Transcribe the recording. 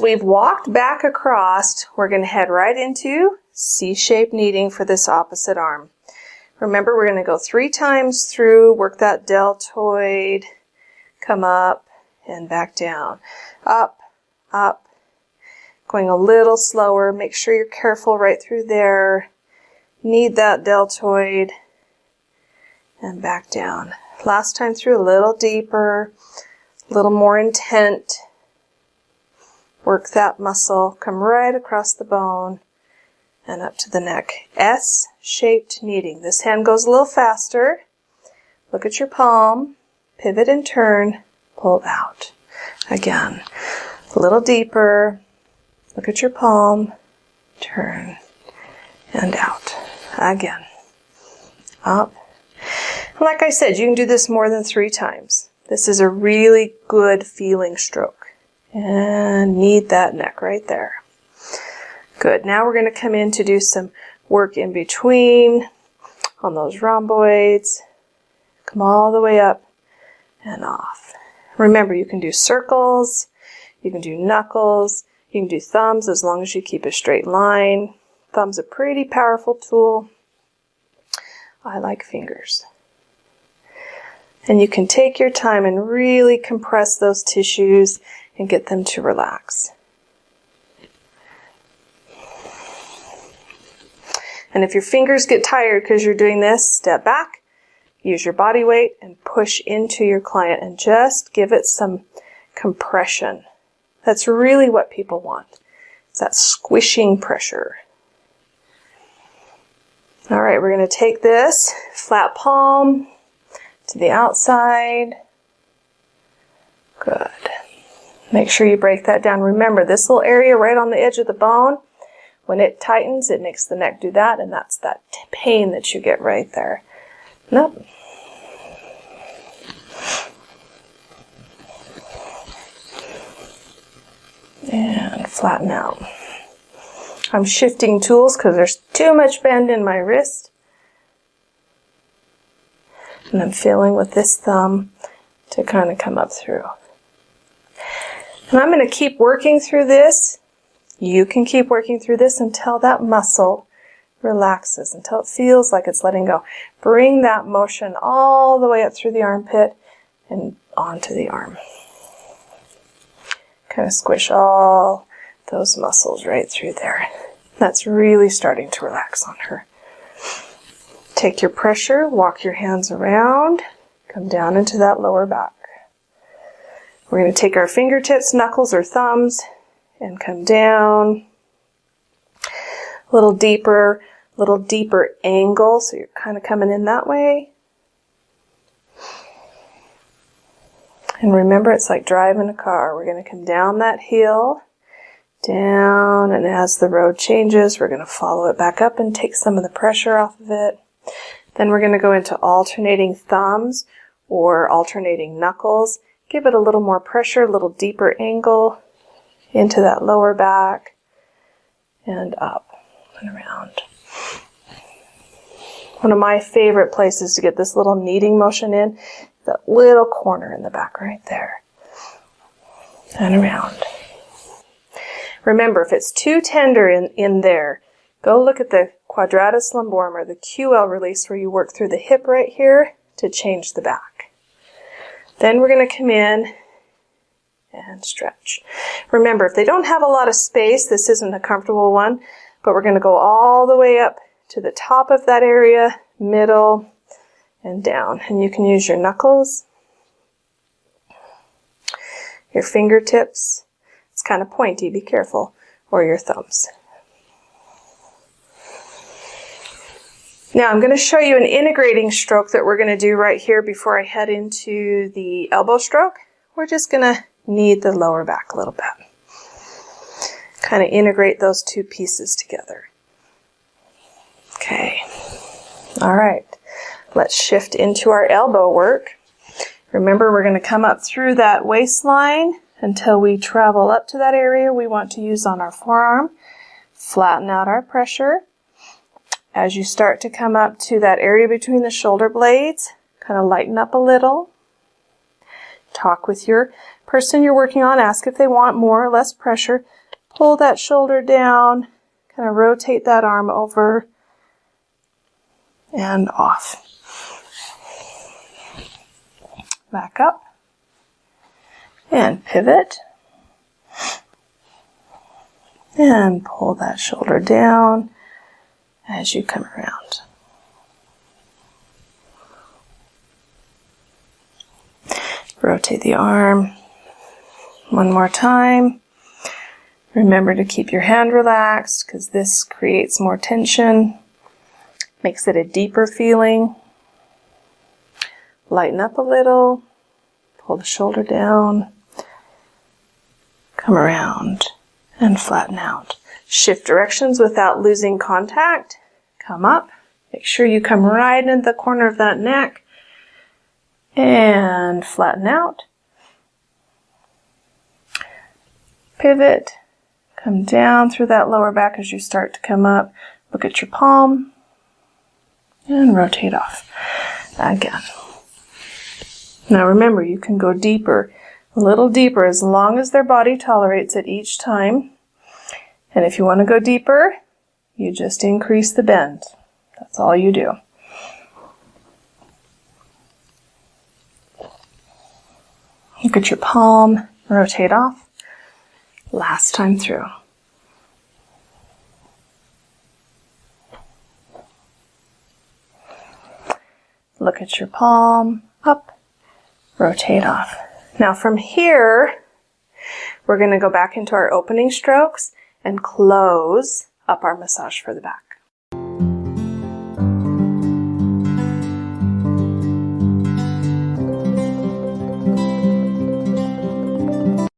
As we've walked back across, we're going to head right into C-shaped kneading for this opposite arm. Remember, we're going to go 3 times through, work that deltoid, come up and back down. Up, up, going a little slower. Make sure you're careful right through there. Knead that deltoid and back down. Last time through, a little deeper, a little more intent. Work that muscle, come right across the bone and up to the neck. S-shaped kneading. This hand goes a little faster. Look at your palm, pivot and turn, pull out. Again, a little deeper. Look at your palm, turn, and out. Again, up. Like I said, you can do this more than 3 times. This is a really good feeling stroke. And knead that neck right there. Good. Now we're going to come in to do some work in between on those rhomboids. Come all the way up and off. Remember, you can do circles, you can do knuckles, you can do thumbs as long as you keep a straight line. Thumb's a pretty powerful tool. I like fingers. And you can take your time and really compress those tissues and get them to relax. And if your fingers get tired because you're doing this, step back, use your body weight, and push into your client and just give it some compression. That's really what people want. It's that squishing pressure. All right, we're going to take this flat palm to the outside. Good. Make sure you break that down. Remember, this little area right on the edge of the bone, when it tightens, it makes the neck do that, and that's that pain that you get right there. Nope. And flatten out. I'm shifting tools because there's too much bend in my wrist. And I'm feeling with this thumb to kind of come up through. And I'm going to keep working through this. You can keep working through this until that muscle relaxes, until it feels like it's letting go. Bring that motion all the way up through the armpit and onto the arm. Kind of squish all those muscles right through there. That's really starting to relax on her. Take your pressure, walk your hands around, come down into that lower back. We're going to take our fingertips, knuckles, or thumbs, and come down. A little deeper angle, so you're kind of coming in that way. And remember, it's like driving a car. We're going to come down that hill, down, and as the road changes, we're going to follow it back up and take some of the pressure off of it. Then we're going to go into alternating thumbs or alternating knuckles. Give it a little more pressure, a little deeper angle into that lower back and up and around. One of my favorite places to get this little kneading motion in, that little corner in the back right there. And around. Remember, if it's too tender in there, go look at the quadratus lumborum or the QL release where you work through the hip right here to change the back. Then we're going to come in and stretch. Remember, if they don't have a lot of space, this isn't a comfortable one, but we're going to go all the way up to the top of that area, middle, and down. And you can use your knuckles, your fingertips, it's kind of pointy, be careful, or your thumbs. Now I'm going to show you an integrating stroke that we're going to do right here before I head into the elbow stroke. We're just going to knead the lower back a little bit. Kind of integrate those two pieces together. Okay. All right. Let's shift into our elbow work. Remember, we're going to come up through that waistline until we travel up to that area we want to use on our forearm. Flatten out our pressure. As you start to come up to that area between the shoulder blades, kind of lighten up a little. Talk with your person you're working on, ask if they want more or less pressure. Pull that shoulder down, kind of rotate that arm over and off. Back up and pivot and pull that shoulder down as you come around. Rotate the arm one more time. Remember to keep your hand relaxed because this creates more tension, makes it a deeper feeling. Lighten up a little, pull the shoulder down, come around and flatten out. Shift directions without losing contact. Come up, make sure you come right into the corner of that neck and flatten out. Pivot, come down through that lower back as you start to come up. Look at your palm and rotate off again. Now remember, you can go deeper, a little deeper, as long as their body tolerates it each time. And if you want to go deeper, you just increase the bend. That's all you do. Look at your palm, rotate off. Last time through. Look at your palm, up, rotate off. Now from here, we're going to go back into our opening strokes and close up our massage for the back.